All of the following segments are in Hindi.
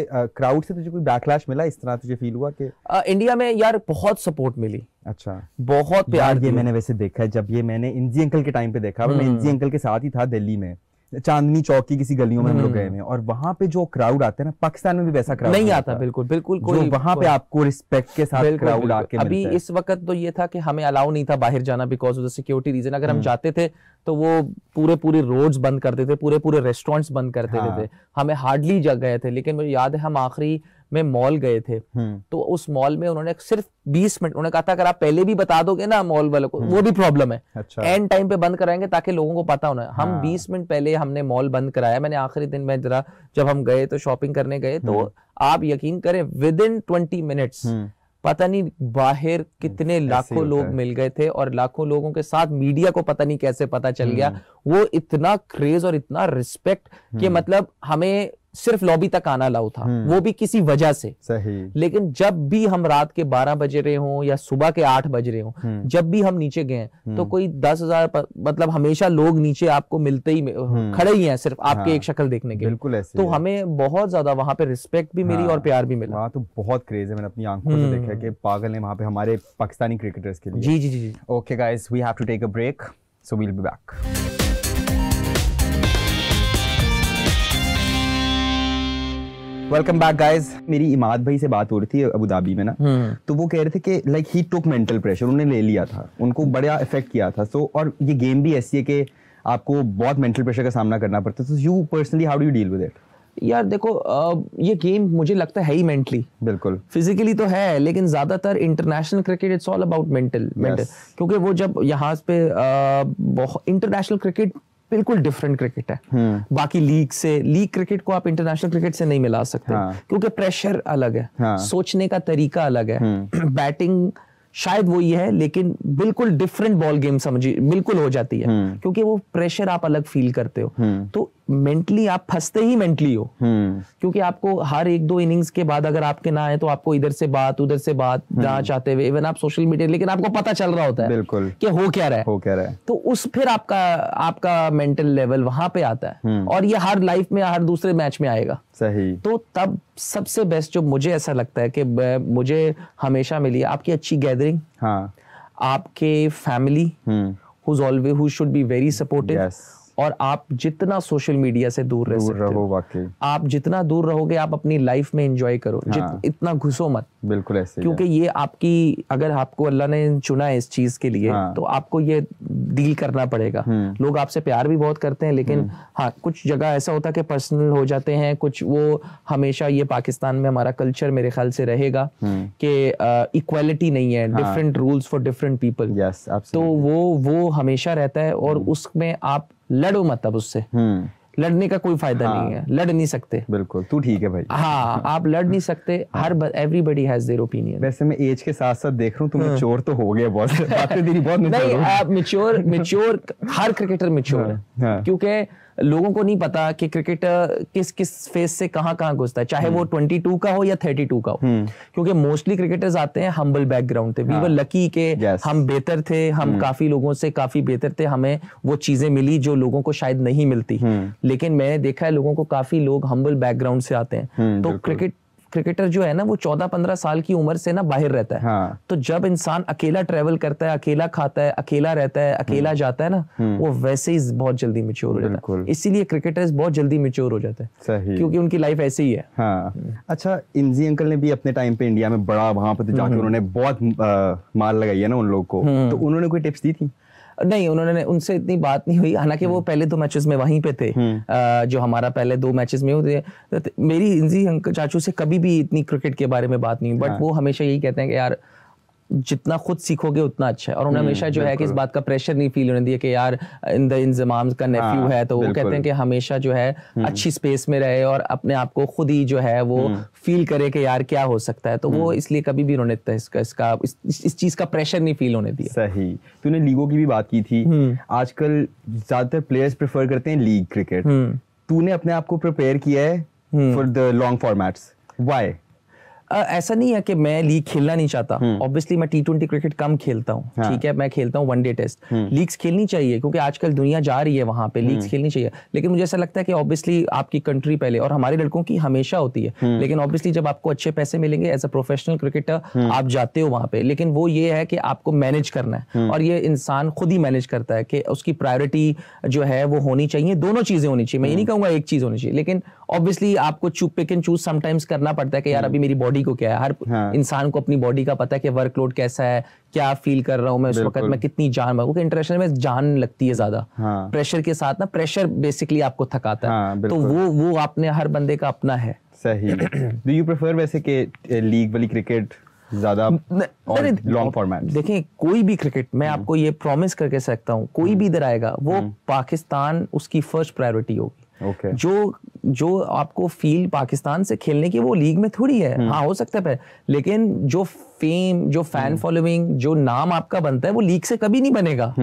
क्राउड से तुझे कोई बैकलैश मिला, इस तरह तुझे फील हुआ कि इंडिया में यार बहुत सपोर्ट मिली, अच्छा बहुत प्यार ये मैंने वैसे देखा है, जब ये मैंने इंजी अंकल के टाइम पे देखा, मैं इंजी अंकल के साथ ही था दिल्ली में, चांदनी चौक की किसी गलियों में हम लोग गए हैं, और वहां पे जो क्राउड आते हैं ना, पाकिस्तान में भी वैसा क्राउड नहीं आता, बिल्कुल बिल्कुल कोई वहां पे आपको रिस्पेक्ट के साथ क्राउड आके अभी मिलता है। इस वक्त तो ये था कि हमें अलाउ नहीं था बाहर जाना because of the security reason. अगर हम जाते थे तो वो पूरे रोड्स बंद कर देते, पूरे रेस्टोरेंट्स बंद कर देते थे, हमें हार्डली जगह गए थे। लेकिन मुझे याद है हम आखिरी में मॉल गए थे, तो उस मॉल में उन्होंने सिर्फ 20 मिनट, उन्होंने कहा था अगर आप पहले भी बता दोगे ना मॉल वालों को, वो भी प्रॉब्लम है, एंड टाइम पे बंद कराएंगे ताकि लोगों को पता होना। हम 20 मिनट पहले हमने मॉल बंद कराया। मैंने आखिरी दिन में जरा जब हम गए तो शॉपिंग करने गए, तो आप यकीन करें विद इन 20 मिनट्स पता नहीं बाहर कितने लाखों लोग मिल गए थे, और लाखों लोगों के साथ मीडिया को पता नहीं कैसे पता चल गया। वो इतना क्रेज और इतना रिस्पेक्ट कि मतलब हमें सिर्फ लॉबी तक आना अलाउ था, वो भी किसी वजह से। सही। लेकिन जब भी हम रात के 12 बज रहे हों या सुबह के 8 बज रहे हों, जब भी हम नीचे गए तो कोई 10,000 मतलब हमेशा लोग नीचे आपको मिलते ही खड़े ही हैं सिर्फ आपके एक शक्ल देखने के। बिल्कुल ऐसे तो हमें बहुत ज्यादा वहां पे रिस्पेक्ट भी मिली और प्यार भी मिला। वहाँ तो बहुत क्रेज है, मैंने अपनी आंखों से देखा कि पागल है वहाँ पे हमारे पाकिस्तानी क्रिकेटर्स के लिए। जी जी जी। Okay guys, we have to take a break, so we will be back. Welcome back guys. मेरी इमाद भाई से बात हो रही थी अबू धाबी में ना, तो वो कह रहे थे कि like he took mental pressure, उन्होंने ले लिया था, उनको बड़ा इफेक्ट किया था। सो और ये गेम भी ऐसी है कि आपको बहुत मेंटल प्रेशर का सामना करना पड़ता है। तो you personally how do you deal with it? यार देखो, ये गेम मुझे लगता है ही मेंटली, बिल्कुल फिजिकली तो है, लेकिन ज्यादातर international cricket it's all about mental. क्योंकि वो जब यहाँ पे इंटरनेशनल क्रिकेट बिल्कुल डिफरेंट क्रिकेट है बाकी लीग से। लीग क्रिकेट को आप इंटरनेशनल क्रिकेट से नहीं मिला सकते, क्योंकि प्रेशर अलग है, सोचने का तरीका अलग है, बैटिंग शायद वही है लेकिन बिल्कुल डिफरेंट बॉल गेम समझिए बिल्कुल हो जाती है, क्योंकि वो प्रेशर आप अलग फील करते हो। तो मेंटली आप फंसते ही मेंटली हो, क्योंकि आपको हर 1-2 इनिंग्स के बाद अगर आपके ना आए तो आपको इधर से बात उधर से बात ना चाहते हुए, इवन आप सोशल मीडिया, लेकिन आपको पता चल रहा होता है बिल्कुल कि हो क्या रहा है, तो उस फिर आपका मेंटल लेवल वहां पे आता है, और ये हर लाइफ में हर दूसरे मैच में आएगा। सही। तो तब सबसे बेस्ट जो मुझे ऐसा लगता है कि मुझे हमेशा मिली आपकी अच्छी गैदरिंग, आपके family who should be very supportive, और आप जितना सोशल मीडिया से दूर रह सकते हो, वाकई आप जितना दूर रहोगे आप अपनी लाइफ में एंजॉय करो। इतना घुसो मत, बिल्कुल ऐसे, क्योंकि ये आपकी, अगर आपको अल्लाह ने चुना है इस चीज के लिए, तो आपको ये डील करना पड़ेगा। लोग आपसे प्यार भी बहुत करते हैं, लेकिन हाँ कुछ जगह ऐसा होता है कि पर्सनल हो जाते हैं कुछ। वो हमेशा ये पाकिस्तान में हमारा कल्चर मेरे ख्याल से रहेगा कि इक्वालिटी नहीं है, different rules for different people, तो वो हमेशा रहता है, और उसमें आप लड़ो मत। अब उससे लड़ने का कोई फायदा नहीं है, लड़ नहीं सकते। बिल्कुल, तू ठीक है भाई। हाँ, आप लड़ नहीं सकते। Everybody has their opinion. वैसे मैं एज के साथ साथ देख रहा हूँ तुम मैच्योर तो हो गए बहुत, बातें तेरी बहुत नहीं, आप मैच्योर हर क्रिकेटर मैच्योर है, क्योंकि लोगों को नहीं पता कि क्रिकेटर किस फेज से कहां घुसता है, चाहे वो 22 का हो या 32 का हो, क्योंकि मोस्टली क्रिकेटर्स आते हैं हम्बल बैकग्राउंड से। वी वर लकी के हम बेहतर थे, हम काफी लोगों से काफी बेहतर थे, हमें वो चीजें मिली जो लोगों को शायद नहीं मिलती। लेकिन मैंने देखा है लोगों को, काफी लोग हम्बल बैकग्राउंड से आते हैं, तो क्रिकेटर जो है ना वो 14-15 साल की उम्र से ना बाहर रहता है। तो जब इंसान अकेला ट्रेवल करता है, अकेला खाता है, अकेला रहता है, अकेला जाता है ना, वो वैसे ही बहुत जल्दी मैच्योर हो जाता है। इसीलिए क्रिकेटर्स बहुत जल्दी मैच्योर हो जाते हैं, क्योंकि उनकी लाइफ ऐसे ही है। अच्छा, इंजी अंकल ने भी अपने टाइम पे इंडिया में बड़ा वहां पे तो जाके उन्होंने बहुत मार लगाई है ना उन लोग को, तो उन्होंने कोई टिप्स दी थी? नहीं, उनसे इतनी बात नहीं हुई, हालांकि वो पहले 2 मैचेस में वहीं पे थे, जो हमारा पहले 2 मैचेस में हुए थे। मेरी इंजी अंकल चाचू से कभी भी इतनी क्रिकेट के बारे में बात नहीं, बट वो हमेशा यही कहते हैं कि यार जितना खुद सीखोगे उतना अच्छा है, और उन्हें हमेशा जो है कि इस बात का प्रेशर नहीं फील होने दिया कि यार इंजमाम का नेफ्यू है, तो वो कहते हैं कि हमेशा जो है अच्छी स्पेस में रहे और अपने आप को खुद ही जो है वो फील करे कि यार क्या हो सकता है। तो वो इसलिए कभी भी उन्होंने इस चीज का प्रेशर नहीं फील होने दिया। सही। तूने लीगों की भी बात की थी, आजकल ज्यादातर प्लेयर्स प्रेफर करते हैं लीग क्रिकेट, तूने अपने आप को प्रिपेयर किया है for the long formats, why? ऐसा नहीं है कि मैं लीग खेलना नहीं चाहता, ऑब्वियसली मैं T20 क्रिकेट कम खेलता हूँ, ठीक है, मैं खेलता हूँ वनडे टेस्ट, लीग्स खेलनी चाहिए क्योंकि आजकल दुनिया जा रही है वहां पे, लीग्स खेलनी चाहिए, लेकिन मुझे ऐसा लगता है कि ऑब्वियसली आपकी कंट्री पहले, और हमारे लड़कों की हमेशा होती है, लेकिन ऑब्वियसली जब आपको अच्छे पैसे मिलेंगे एज अ प्रोफेशनल क्रिकेटर आप जाते हो वहां पे, लेकिन वो ये है कि आपको मैनेज करना है, और ये इंसान खुद ही मैनेज करता है कि उसकी प्रायोरिटी जो है वो होनी चाहिए, दोनों चीजें होनी चाहिए, मैं ये नहीं कहूंगा एक चीज होनी चाहिए, लेकिन ऑब्वियसली आपको पिक एंड चूज समटाइम्स करना पड़ता है कि यार अभी मेरी बॉडी को क्या है, हर इंसान को अपनी बॉडी का पता है कि वर्कलोड कैसा है, क्या फील कर रहा हूं मैं उस वक्त, मैं कितनी जान, क्योंकि इंटरनेशनल में जान लगती है ज्यादा, प्रेशर के साथ ना, प्रेशर बेसिकली आपको थकाता है, तो वो आपने हर बंदे का अपना है। सही। डू यू प्रेफर वैसे कि लीग वाली क्रिकेट ज्यादा और लॉन्ग फॉर्मेट? देखें कोई भी क्रिकेट, मैं आपको ये प्रॉमिस करके सकता हूँ, कोई भी इधर आएगा वो पाकिस्तान उसकी फर्स्ट प्रायोरिटी होगी। Okay. जो आपको फील पाकिस्तान से खेलने की, वो लीग में थोड़ी है, हाँ हो सकता है, लेकिन जो फेम, जो फैन फॉलोइंग, जो नाम आपका बनता है वो लीग से कभी नहीं बनेगा,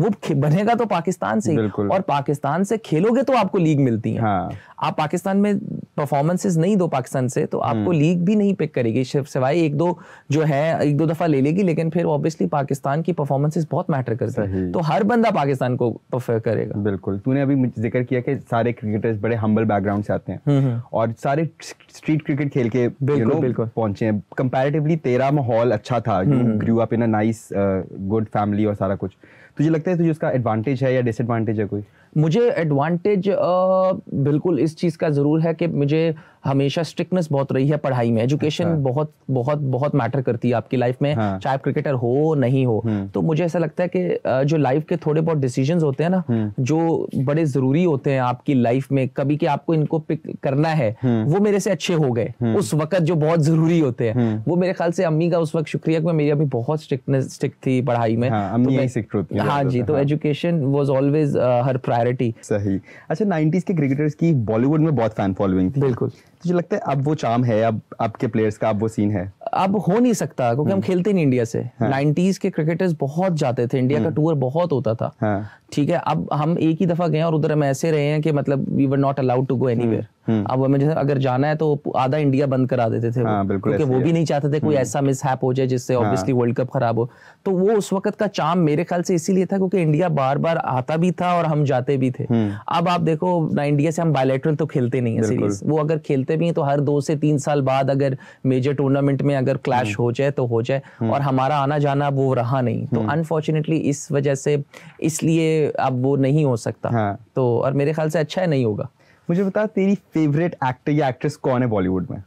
वो बनेगा तो पाकिस्तान से ही, और पाकिस्तान से खेलोगे तो आपको लीग मिलती है। आप पाकिस्तान में परफॉर्मेंसेस नहीं दो पाकिस्तान से, तो आपको लीग भी नहीं पिक करेगी, सिवाय एक दो दफा ले लेगी, लेकिन फिर ऑब्वियसली पाकिस्तान की परफॉर्मेंसेस बहुत मैटर करती है, तो हर बंदा पाकिस्तान को प्रेफर करेगा। बिल्कुल। तूने अभी जिक्र किया कि सारे क्रिकेटर्स बड़े हम्बल बैकग्राउंड से आते हैं और सारे स्ट्रीट क्रिकेट खेल के पहुंचे हैं। कंपैरेटिवली तेरा माहौल अच्छा था, you grew up in a nice good family और सारा कुछ, तुझे लगता है तुझे उसका एडवांटेज है या डिसएडवांटेज है कोई? मुझे एडवांटेज बिल्कुल इस चीज़ का ज़रूर है कि मुझे हमेशा स्ट्रिक्टनेस बहुत रही है पढ़ाई में, एजुकेशन बहुत बहुत बहुत मैटर करती है आपकी लाइफ में, चाहे क्रिकेटर हो नहीं हो, तो मुझे ऐसा लगता है कि जो लाइफ के थोड़े बहुत डिसीजंस होते हैं ना, जो बड़े ज़रूरी होते हैं आपकी लाइफ में, कभी कि आपको इनको पिक करना है, वो मेरे से अच्छे हो गए उस वक्त, जो बहुत ज़रूरी होते हैं, वो मेरे ख्याल से अम्मी का उस वक्त शुक्रिया कि मेरी अभी बहुत स्ट्रिक्ट थी पढ़ाई में, हाँ जी, तो education was always her priority. सही। अच्छा, 90s के क्रिकेटर्स की बॉलीवुड में बहुत फैन फॉलोइंग थी, बिल्कुल, तुझे लगता है अब वो चार्म है, अब आपके प्लेयर्स का अब वो सीन है? अब हो नहीं सकता क्योंकि हम खेलते नहीं इंडिया से। 90s के क्रिकेटर्स बहुत जाते थे, इंडिया का टूर बहुत होता था, ठीक है, अब हम एक ही दफा गए और उधर हम ऐसे रहे हैं कि मतलब we were not allowed to go anywhere. अब हमें जैसे अगर जाना है तो आधा इंडिया बंद करा देते थे, क्योंकि वो भी नहीं चाहते थे कोई ऐसा मिसहैप हो जाए जिससे ऑब्वियसली वर्ल्ड कप खराब हो। तो वो उस वक्त का चार्म मेरे ख्याल से इसीलिए था क्योंकि इंडिया बार बार आता भी था और हम जाते भी थे। अब आप देखो ना, इंडिया से हम बायलैटरल तो खेलते नहीं है सीरीज, वो अगर खेलते भी हैं तो हर 2 से 3 साल बाद अगर मेजर टूर्नामेंट में अगर क्लैश हो जाए तो हो जाए, और हमारा आना जाना वो रहा नहीं, तो अनफॉर्चुनेटली इस वजह से इसलिए अब वो नहीं हो सकता। तो और मेरे ख्याल से अच्छा है नहीं होगा। मुझे बता, तेरी फेवरेट एक्टर या एक्ट्रेस कौन है बॉलीवुड में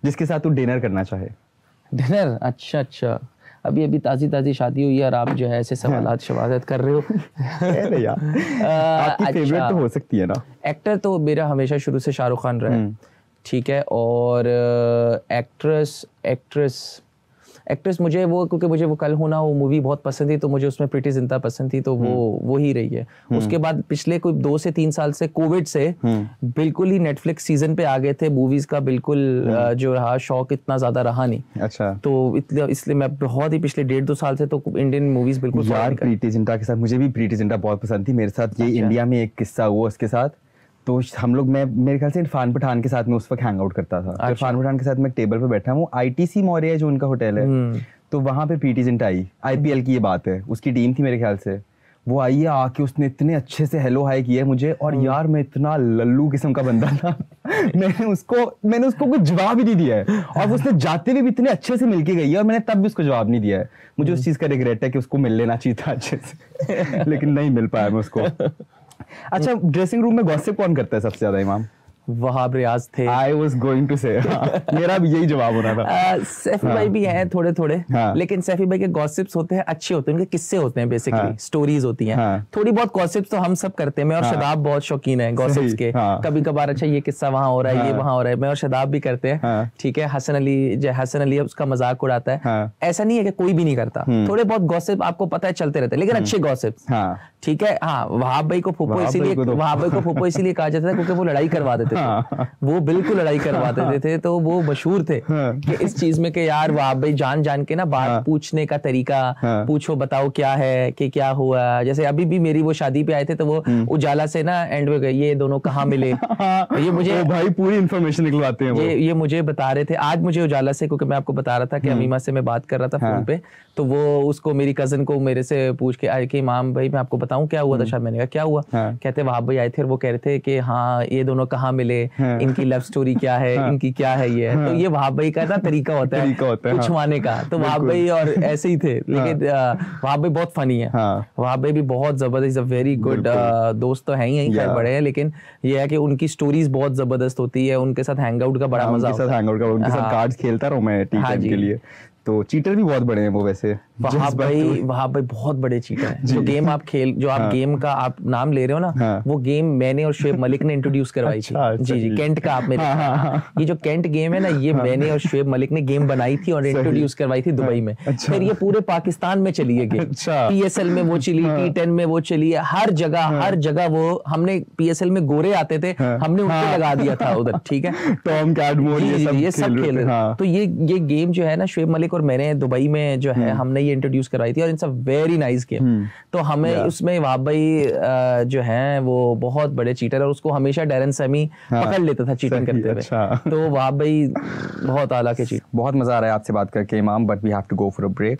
जिसके साथ तू डिनर करना चाहे? डिनर? अच्छा, अभी ताजी शादी हुई है और आप जो है ऐसे सवालात शवालत कर रहे हो। आपकी फेवरेट तो हो सकती है ना? एक्टर तो मेरा हमेशा शुरू से शाहरुख खान रहा है, ठीक है, और एक्ट्रेस मुझे वो, क्योंकि मुझे वो कल हो ना वो मूवी बहुत पसंद थी, तो मुझे उसमें प्रीति जिंटा पसंद थी, तो वो ही रही है। उसके बाद पिछले कोई 2 से 3 साल से कोविड से बिल्कुल ही नेटफ्लिक्स सीजन पे आ गए थे मूवीज का, बिल्कुल जो रहा शौक इतना ज्यादा रहा नहीं। अच्छा, तो इसलिए मैं बहुत ही पिछले 1.5-2 साल से तो इंडियन मूवीज बिल्कुल। यार प्रीति जिंटा के साथ, मुझे भी प्रीति जिंटा बहुत पसंद थी। मेरे साथ ये इंडिया में एक किस्सा हुआ उसके साथ, तो हम लोग, मैं मेरे ख्याल से इरफान पठान के साथ में उस वक्त हैंग आउट करता था। इरफान पठान के साथ मैं टेबल पे बैठा हूँ, ITC मौर्य है जो उनका होटल है, तो वहां पे प्रीति जिंटा आई, IPL की ये बात है, उसकी टीम थी मेरे ख्याल से, वो आई है, आके उसने इतने अच्छे से हेलो हाय किया मुझे, और यार मैं इतना लल्लू किस्म का बंदा था मैंने उसको कुछ जवाब ही नहीं दिया है, और उसने जाते हुए भी इतने अच्छे से मिलके गई है और मैंने तब भी उसको जवाब नहीं दिया है। मुझे उस चीज का रिग्रेट है कि उसको मिल लेना चाहिए था अच्छे से लेकिन नहीं मिल पाया मैं उसको। अच्छा, ड्रेसिंग रूम में गॉसिप कौन करता है सबसे ज्यादा इमाम? वहाब रियाज थे। I was going to say, मेरा भी यही जवाब होना था। सैफी भाई भी हैं थोड़े, लेकिन सैफी भाई के गॉसिप्स होते हैं अच्छे होते हैं, उनके किस्से होते हैं, बेसिकली स्टोरीज होती हैं। थोड़ी बहुत गॉसिप्स तो हम सब करते हैं, मैं और शदाब बहुत शौकीन है गॉसिप्स के। कभी कभार अच्छा ये किस्सा वहां हो रहा है, ये वहां हो रहा है, मैं और शदाब भी करते हैं, ठीक है। हसन अली उसका मजाक उड़ाता है, ऐसा नहीं है कि कोई भी नहीं करता, थोड़े बहुत गॉसिप आपको पता है चलते रहते हैं, लेकिन अच्छे गॉसिप्स, ठीक है। हाँ, वहाब भाई को फूफो इसीलिए कहा जाता था क्योंकि वो लड़ाई करवा देते करते थे, वो बिल्कुल लड़ाई करवाते थे। तो वो मशहूर थे कि इस चीज में कि यार वहाब भाई जान जान के ना बात पूछने का तरीका, पूछो बताओ क्या है कि क्या हुआ। जैसे अभी भी मेरी वो शादी पे आए थे तो वो उजाला से ना एंड में गए ये दोनों कहाँ मिले, ये मुझे भाई पूरी इन्फॉर्मेशन निकलवाते हैं वो। ये मुझे बता रहे थे आज मुझे उजाला से, क्योंकि मैं आपको बता रहा था कि अमीमा से मैं बात कर रहा था फोन पे, तो वो उसको मेरी कजन को मेरे से पूछ के आए कि इमाम भाई मैं आपको बताऊं क्या हुआ था शायद। मैंने कहा क्या हुआ? कहते वहाब भाई आए थे और वो कह रहे थे कि हाँ ये दोनों कहाँ मिले, इनकी लव स्टोरी क्या है, इनकी क्या है ये। तो ये वहाब भाई का ना तरीका होता है पूछवाने का। तो वहाब भाई और ऐसे ही थे, लेकिन वहाब भाई बहुत फनी है। वहाब भाई भी बहुत जबरदस्त, वेरी गुड दोस्त तो है ही खैर बड़े हैं, लेकिन ये है कि उनकी स्टोरीज बहुत जबरदस्त होती है, उनके साथ हैंग आउट का बड़ा मजा होता है। उनके साथ कार्ड्स खेलता रहा हूं मैं टी10 के लिए। तो चीटर भी बहुत बड़े हैं वो वैसे। वहाब भाई बहुत बड़े चीटर हैं। जो गेम आप गेम का आप नाम ले रहे हो ना, वो गेम मैंने और शुएब मलिक ने इंट्रोड्यूस करवाई थी। जी केंट का आप मेरे ये जो केंट गेम है ना, ये मैंने और शुएब मलिक ने गेम बनाई थी और इंट्रोड्यूस करवाई थी दुबई में। फिर ये पूरे पाकिस्तान में चली है गेम। PSL में वो चली, T10 में वो चली है, हर जगह वो। हमने PSL में गोरे आते थे, हमने उनको लगा दिया था उधर, ठीक है, टॉम कैडमोर ये सब खेल रहे थे। तो ये गेम जो है ना, शुएब मलिक और मैंने दुबई में जो है हमने ये इंट्रोड्यूस करवाई थी और it's a very nice game. तो हमें उसमें वहाब भाई जो हैं वो बहुत बड़े चीटर और उसको हमेशा डैरन सैमी पकड़ लेता था चीटिंग करते हुए। तो वहाब भाई बहुत आला के चीटर। बहुत मजा आ रहा है आपसे बात करके Imam, but we have to go for a break.